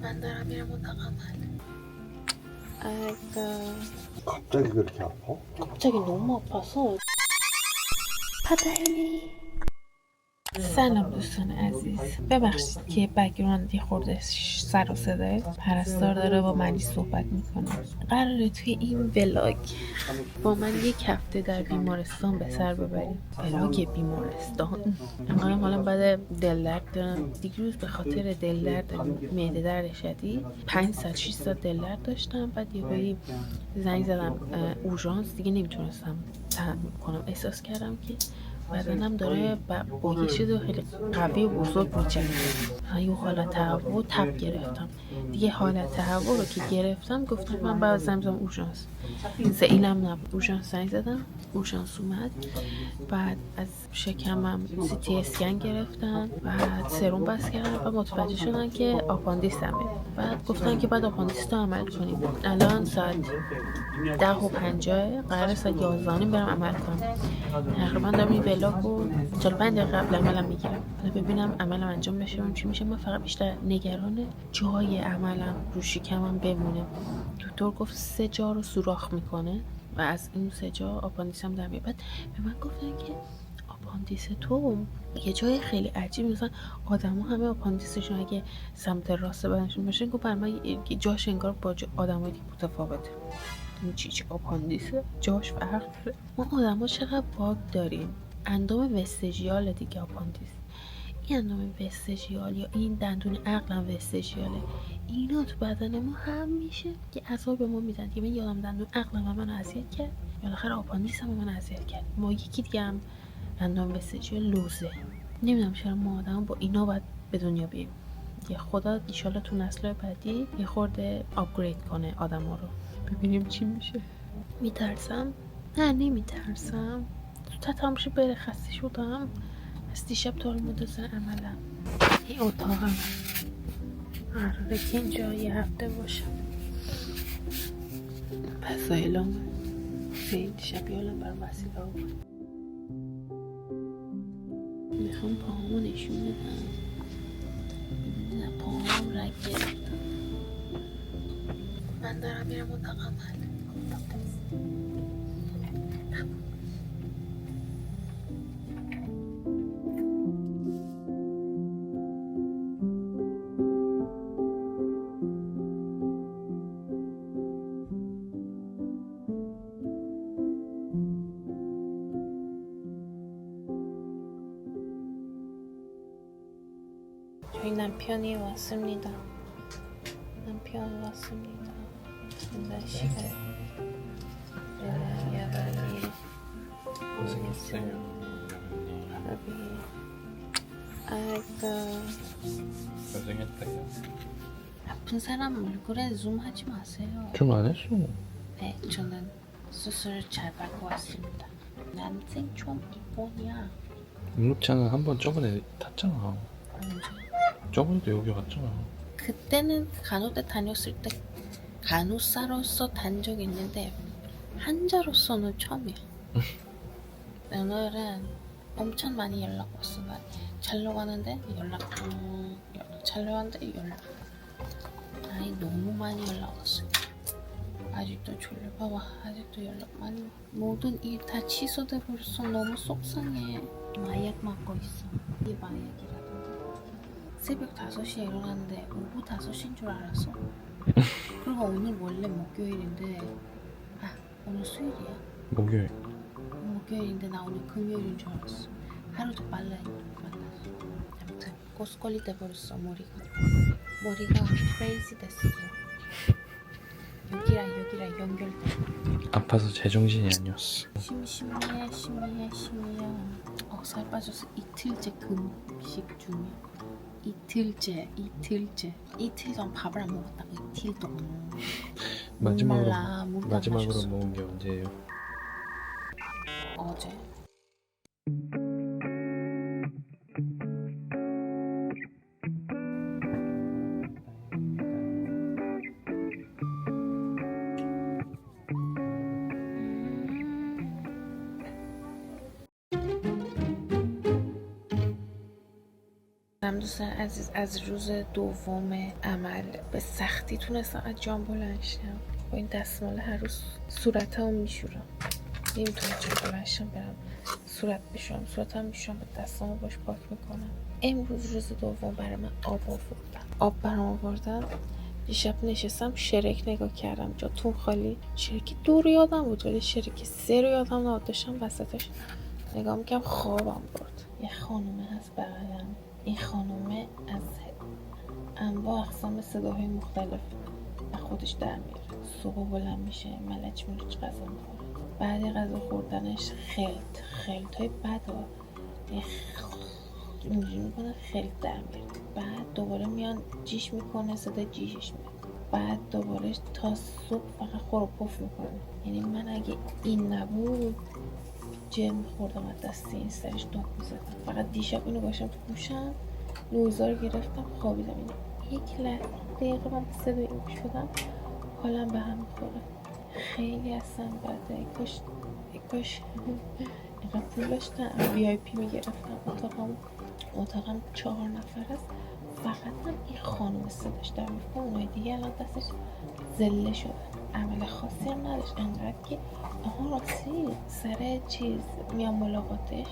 من دارم میرم اتاق عمل. 갑자기 그렇게 아파? 갑자기 너무 아파서. پدری. سلام دوستان عزیز، ببخشید که بک‌گراند یه خورده سر و صداه. پرستار داره با منی صحبت میکنه. قراره توی این ولاگ با من یک هفته در بیمارستان به سر ببریم. ولاگ بیمارستان. انقدر حالا بعد دل درد دارم. دیروز به خاطر دل درد معده درد شدید 5 ساعت 6 ساعت دل درد داشتم. بعد یهویی زنگ زدم اورژانس، دیگه نمیتونستم تحمل کنم. احساس کردم که بدنم داره با یه چیز خیلی قوی و بزرگ می‌جنگه. یه حالت تهوع تب گرفتم. دیگه حالت تهوع رو که گرفتم گفتم من باید زنگ بزنم اورژانس. زعیلم نبود. اورژانس زنگ زدم، اورژانس اومد. بعد از شکمم سی تی اسکن گرفتن، بعد سرم بس کردن و متوجه شدن که آپاندیسمه. بعد گفتن که بعد آپاندیس رو عمل کنیم. الان ساعت 10:50 قراره ساعت 11 برم عمل کنم. تقریبا دارم این ولاگ رو 45 دقیقه قبل عملم میگیرم. حالا ببینم عملم انجام بشه ببینم چی میشه. من فقط بیشتر نگران جای عملم رو شکمم بمونه. دکتر گفت 3 جا رو سوراخ میکنه و از این 3 جا آپاندیسم در میاد. بعد به من گفتن که آپاندیس تو یه جای خیلی عجیب، مثلا آدما همه آپاندیسشون اگه سمت راست بدنشون باشه، گفت بر من جاش انگار با آدمای دیگه متفاوته. این چی آپاندیسه؟ جاش فرق داره. ما آدما چقدر باگ داریم. اندام وستژیال دیگه آپاندیس. این اندام وستژیال یا این دندون عقلم وستژیاله. اینا تو بدن ما هم میشه که عذاب به ما میدن که من یادم دندون عقلم من اذیت کرد، بالاخره آپاندیسم من اذیت کرد. ما یکی دیگه هم اندام وستژیال لوزه. نمیدونم چرا ما آدم با اینا باید به دنیا بیایم. یه خدا ایشالا تو نسل بعدی یه خورده آپگرید کنه آدما رو، ببینیم چی میشه. میترسم؟ نه نمیترسم. زودتر تمام شه بره، خسته شدم از دیشب تا حالا منتظر عملم. این اتاقم قراره که اینجا یه هفته باشم. وسایلام این دیشب یالم برام وسیله ها بود. میخوام پاهامو نشون بدم. نه پاهام رگ گرفتم. من دارم میرم اتاق عمل. 저희 남편이 왔습니다. 남편 왔습니다. 날씨가 야간이 고생했어요. 아이고 고생했다. 아픈 사람 얼굴에 줌하지 마세요. 좀 안 했어. 네, 저는 수술 잘 받고 왔습니다. 난생 처음 입원이야. 임록차는 한번 저번에 탔잖아. 언제? 저번에도 여기 왔잖아. 그때는 간호대 다녔을 때 간호사로서 단 적이 있는데 환자로서는 처음이야. 오늘은 엄청 많이 연락 왔어. 나 자려고 하는데 연락 자려고 하는데 연락. 아니 너무 많이 연락 왔어. 아직도 졸려. 봐봐, 아직도 연락 많이. 모든 일 다 취소돼 버렸어. 너무 속상해. 마약 맞고 있어. 이게 마약이라던데. 새벽 5시에 일어났는데 오후 5시인 줄 알았어. 그리고 오늘 원래 목요일인데 오늘 수요일이야. 목요일인데 나 오늘 금요일인 줄 알았어. 하루도 빨라서. 아무튼 고스꼴리 돼버렸어. 머리가 크레이지 됐어. 여기랑 연결돼. 아파서 제정신이 아니었어. 심해. 살 빠져서 이틀째 금식 중이야. 이틀째. 이틀 동안 밥을 안 먹었다고. 이틀 동안. 마지막으로 먹은 게 언제예요? 어제. مادرم دوست عزیز از روز دوم عمل به سختی تونستم از جام بلند شم. با این دستمال هر روز صورتمو میشورم. نمیتونم جام بلند شم برم صورت بشورم. صورتم میشورم با دستامو باش پاک میکنم. امروز روز دوم برای من آب آوردن. آب برام آوردن. دیشب نشستم شرک نگاه کردم، جاتون خالی. شرک 2 رو یادم بود ولی شرک 3 رو یادم نبود. داشتم وسطش نگاه میکنم خوابم برد. یه خانومه هست بغلم. این خانومه از انواع اقسام صداهای مختلف و خودش در میاره. صبح بلند میشه ملچ غذا میخوره. بعد غذا خوردنش خلطای بد اینجوری میکنه خلط در میاره. بعد دوباره میان جیش میکنه صدا جیشش میاد. بعد دوباره تا صبح فقط خور و پف میکنه. یعنی من اگه این نبود جن میخوردم از دست این سرش داد میزدم. فقط دیشب اینو باشم تو گوشم نوزار گرفتم خوابیدم. یک دقیقه من صدا این گوش بدم حالم به هم میخوره. خیلی اصلا بده. کاش اینقدر پول داشتم VIP میگرفتم. اتاقم 4 نفر است. فقط هم این خانم صداش در میکنه. اونای دیگه الان دستش زله شده. عمل خاصی هم نداشت. انقدر که راستی سر چیز میام ملاقاتش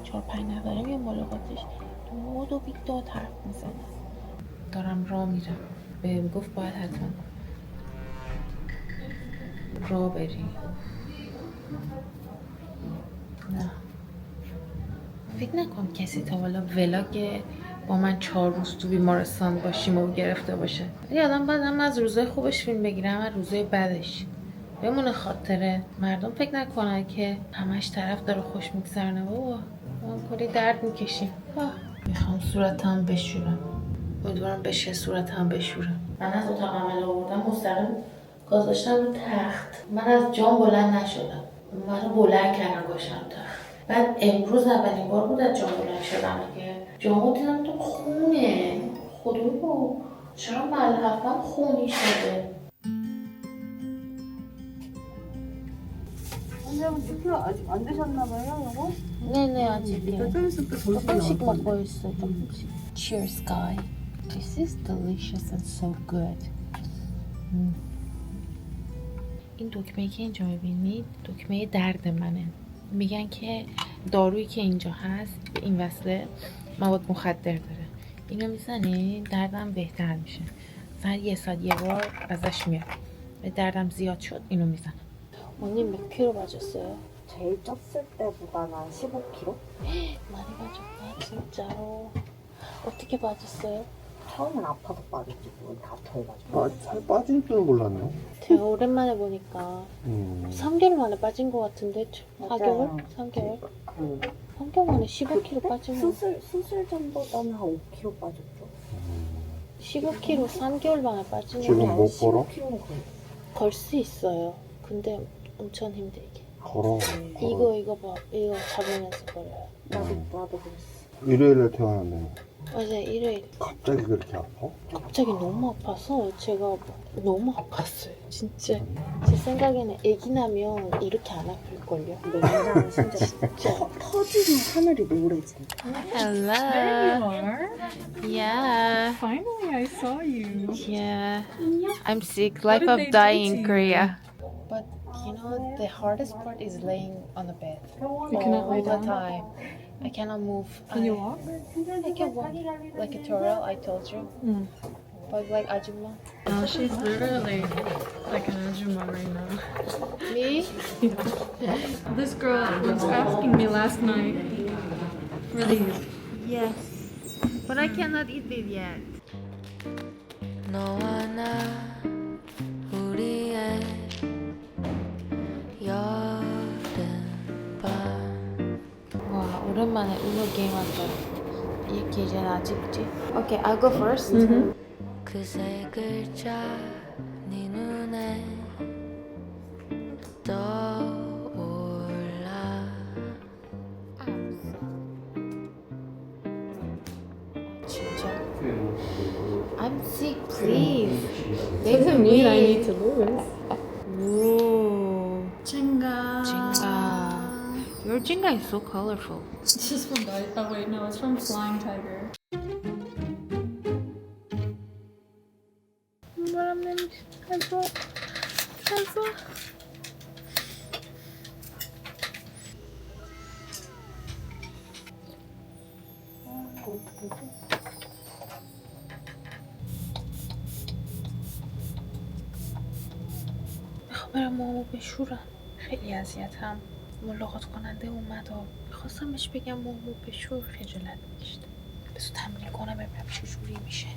4-5 نفره میام ملاقاتش دو بیداد حرف میزنه. دارم راه میرم. بهم گفت باید حتما راه بری. نه فکر نکنم کسی تا حالا ولاگ با من 4 روز تو بیمارستان باشیم و گرفته باشه. ولی آدم باید هم از روزای خوبش فیلم بگیره هم از روزای بدش بمونه خاطره. مردم فکر نکنن که همش طرف داره خوش میگذرنه. بابا ما کلی درد میکشیم. میخوام صورتم بشورم. امیدوارم بشه صورتم بشورم. من از اتاق عمل آوردم مستقیم گذاشتم رو تخت. من از جام بلند نشدم. منو بلند کردن گوشم تخت. بعد امروز اولین بار بود از جام بلند شدم دیگه. جامو دیدم تو خونه. خدایا چرا ملحفم خونی شده؟ 투표 아직 안 되셨나 봐요, 여보? 네네 아직이요. 좀 있으면 또 정신이 조금씩 나거든요. 먹고 있어 조금씩. Cheers guy. This is delicious and so good. این دکمه‌ای که اینجا می‌بینید دکمه درد منه. میگن که دارویی که اینجا هست به این وصله مواد مخدر داره. اینو میزنی دردم بهتر میشه. مثلا 1 ساعت یه بار ازش میاد. به دردم زیاد شد اینو میزنم. 언니 몇 킬로 빠졌어요? 제일 쪘을 때보다는 한 15kg? 많이 빠졌다 진짜로. 어떻게 빠졌어요? 처음엔 아파서 빠졌지, 뭐 다 터해가지고. 살 빠진 줄은 몰랐네. 제가 오랜만에 보니까 3개월 만에 빠진 것 같은데 4개월? 3개월? 3개월 만에 15kg 빠진 거. 수술 전보다는 한 5kg 빠졌죠. 15kg 3개월 만에 빠지는 지금 거. 못 걸어? 15kg는 거의. 걸 수 있어요. 근데 엄청 힘들게. 걸어. 이거 봐. 이거 잡으면서 걸어요. 나도 그랬어. 일요일에 태어났네. 맞아요. 일요일. 갑자기 그렇게 아파? 갑자기 너무 아파서 제가 너무 아팠어요. 진짜 제 생각에는 아기 나면 이렇게 안 아플걸요. 냉장은 진짜 터지면 하늘이 노래지. Hello. There you are. Yeah. Finally, I saw you. Yeah. I'm sick. What Life did of they do dying to in you? Korea. But you know the hardest part is laying on the bed. You cannot all lay the down? time. I cannot move. Can you walk? I can walk like a turtle. I told you. But like ajumma. No, she's literally like an ajumma right now. Me? This girl was asking me last night for these. Yes. But I cannot eat it yet. 너와 나 우리의 여름밤 와 오랜만에 우노 게임 한다. 이렇게 이제 아직지? Okay, I'll go first. 그 세 글자 네 눈에 떠올라 진짜. I'm sick, please. Doesn't mean I need to lose. Ooh. Jenga. Jenga. Your Jenga is so colorful. This is from oh wait, no, it's from Flying Tiger. برم نمیشه. غذا میخوام برم مامو بشورم. خیلی اذیتم. ملاقات کننده اومد و میخواستم بهش بگم مامو بشور، خجالت میکشیدم. بذار تمرین کنم ببینم چجوری میشه.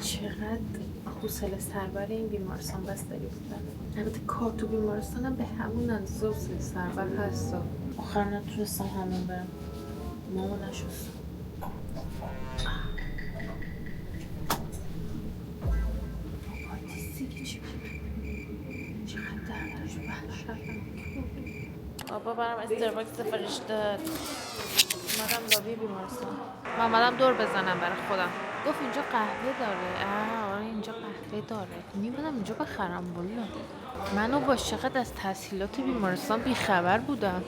چقدر حوصله سربر این بیمارستان بستری بودن. البته کار تو بیمارستان هم به همون اندازه حوصله سربر هست. آخر نتونستم همون برم. ماما نشستم. پایتیسی چی چقدر دردش وحشتناک. بابا برام استرباکس سفارش داد. اومدم لابی بیمارستان. من اومدم دور بزنم برای خودم. گفت اینجا قهوه داره. آره اینجا قهوه داره. میبودم اینجا بخرم والا. منو با چقدر از تحصیلات بیمارستان بیخبر بودم.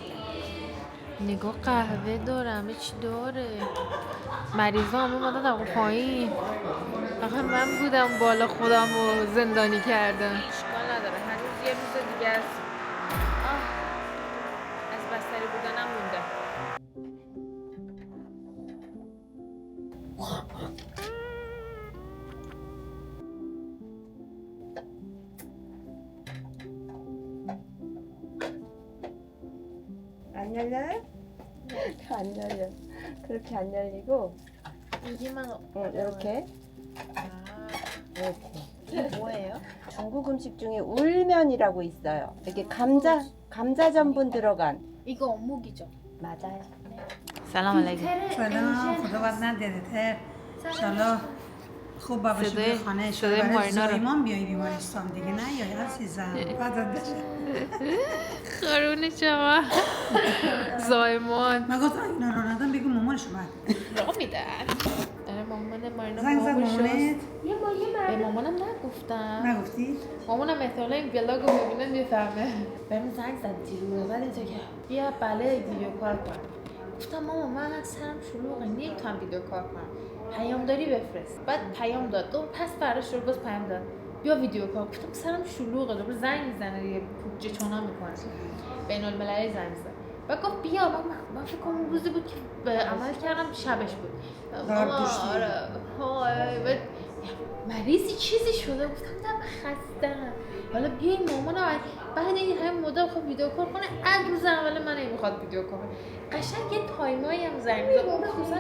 نگاه قهوه داره، همه چی داره. مریضا همه اومدن طبقه پایین. فقط من بودم بالا خودم رو زندانی کردم. اشکال نداره هنوز یه روز دیگه است. از بستری بودنم مونده. 안 열려요? 안 열려. 그렇게 안 열리고 이게만 이렇게 이렇게. 이게 뭐예요? 중국 음식 중에 울면이라고 있어요. 이게 감자 전분 들어간. 이거 어묵이죠? 맞아요. سلام علیکم. سلام خدا بد نداره انشالله خوب باباش به خانه صدای برای مارینا رو. زایمان بیایی بیمارستان دیگه نه یا عزیزم بدت بشه خارون شما زایمان من گفتم اینا رو ندم بگو مامانشو بعد را میدن. آره مامان مارینا زنگ زد مامانش مامانت به مامانم نگفتم. نگفتی؟ مامانم احتمالا این ولاگ رو ببینه میفهمه. بهم زنگ زد دیروز بعد اینجا که بیا بله ویدیو کار کن. گفتم ماما من سرم شلوغه نمیتونم ویدیو کار کنم. پیامداری بفرست. بعد پیام داد. دو پس فرداش رو باز پیام داد. بیا ویدیو کار. گفتم سرم شلوغه. دوباره زنگ میزنه دیگه پوجه چونا میکنه. بین‌المللی زنگ زد. بعد گفت بیا من فکر کنم روزی بود که عمل کردم شبش بود. آره مریضی چیزی شده. گفتم من خستم. حالا بیای مامانم بعد این همه مدت خب ویدیو کار کنه. از روز اول من نمیخواد ویدیو کار کنه. قشنگ یه تایمایی هم زنگ میزد. اون خصوصا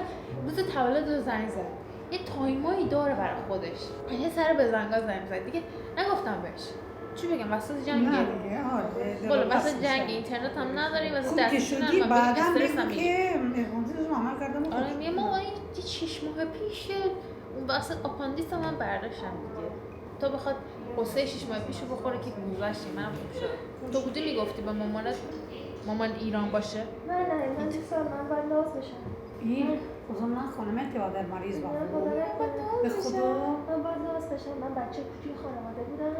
روز تولد رو زنگ زد. یه تایمایی داره برای خودش. یه سر به زنگا زنگ زد. دیگه نگفتم بهش. چی بگم وسط جنگ. نه دیگه آره بالا وسط جنگ اینترنت هم نداریم واسه خوب که دسترسی شدی نداریم. بعدم استرس بگو هم که اقامتش عمل کردم آره میگه مامان یه 6 ماه پیشه اون وسط آپاندیس من برداشتم دیگه. تا بخواد قصه 6 ماه پیشو بخوره که گذشت منم خوب شد. تو بودی میگفتی به مامانت مامان ایران باشه؟ نه من دوست دارم من باید لاس بشم. این خودم نه خانمت که در مریض با من باید به لاس خدا بشم. من باید لاس بشم. من بچه کوچوی خانواده بودم.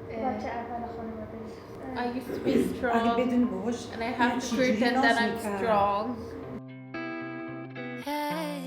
بچه اول خانواده بودم. I used to be اگه strong بدون باباش and I have to pretend that I'm strong. Hey.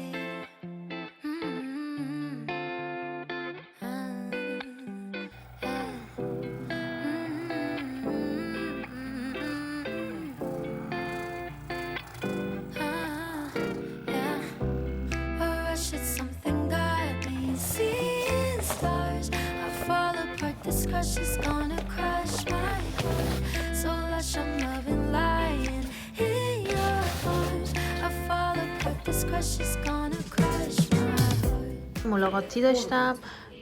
She's gonna crush my heart. So lush, I'm loving lying in your arms. I fall apart. This crush is gonna crush my heart. ملاقاتی داشتم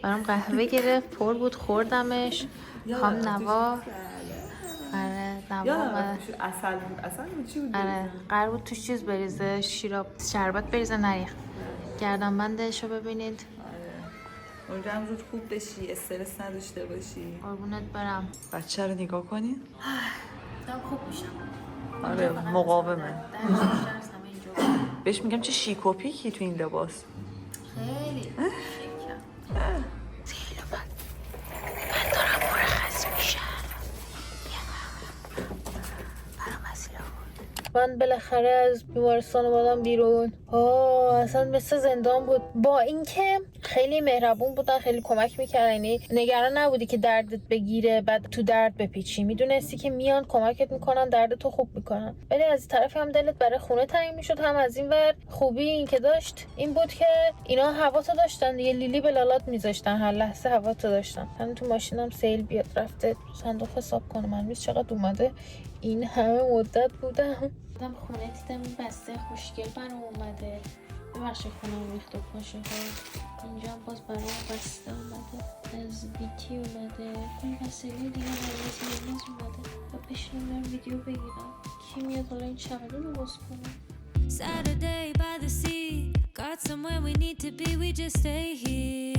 برام قهوه گرفت پر بود خوردمش. خام نوا آره نوا اصل بود اصل چی بود؟ آره قرار بود توش چیز بریزه شربت بریزه نریخت. گردنبندش رو ببینید. اونجا هم زود خوب بشی استرس نداشته باشی. قربونت برم. بچه رو نگاه کنی؟ دارم خوب میشم. آره مقاومه. بهش میگم چه شیک و پیکی تو این لباس. خیلی شیکم. خیلی من دارم مرخص میشم. برام من بالاخره از بیمارستان اومدم بیرون. اصلا مثل زندان بود. با اینکه خیلی مهربون بودن، خیلی کمک میکردن، یعنی نگران نبودی که دردت بگیره بعد تو درد بپیچی، میدونستی که میان کمکت میکنن، دردتو خوب میکنن. ولی از طرفی هم دلت برای خونه تنگ میشد. هم از این ور خوبی این که داشت این بود که اینا هواتو داشتن دیگه، لیلی به لالات میذاشتن، هر لحظه هواتو داشتن. من تو ماشینم سیل بیاد رفته صندوق حساب کنم من چقدر اومده این همه مدت بودم. خونه دیدم این بسته خوشگل برام اومده. ببخشید خونم ریخت و پاشه ها. اینجا هم باز برام بسته اومده از بیتی اومده. این بسته دیگه از اومده و بشینم برم ویدیو بگیرم. کی میاد حالا این چمدون رو باز کنم. Saturday by the sea, got somewhere we need to be, we just stay here.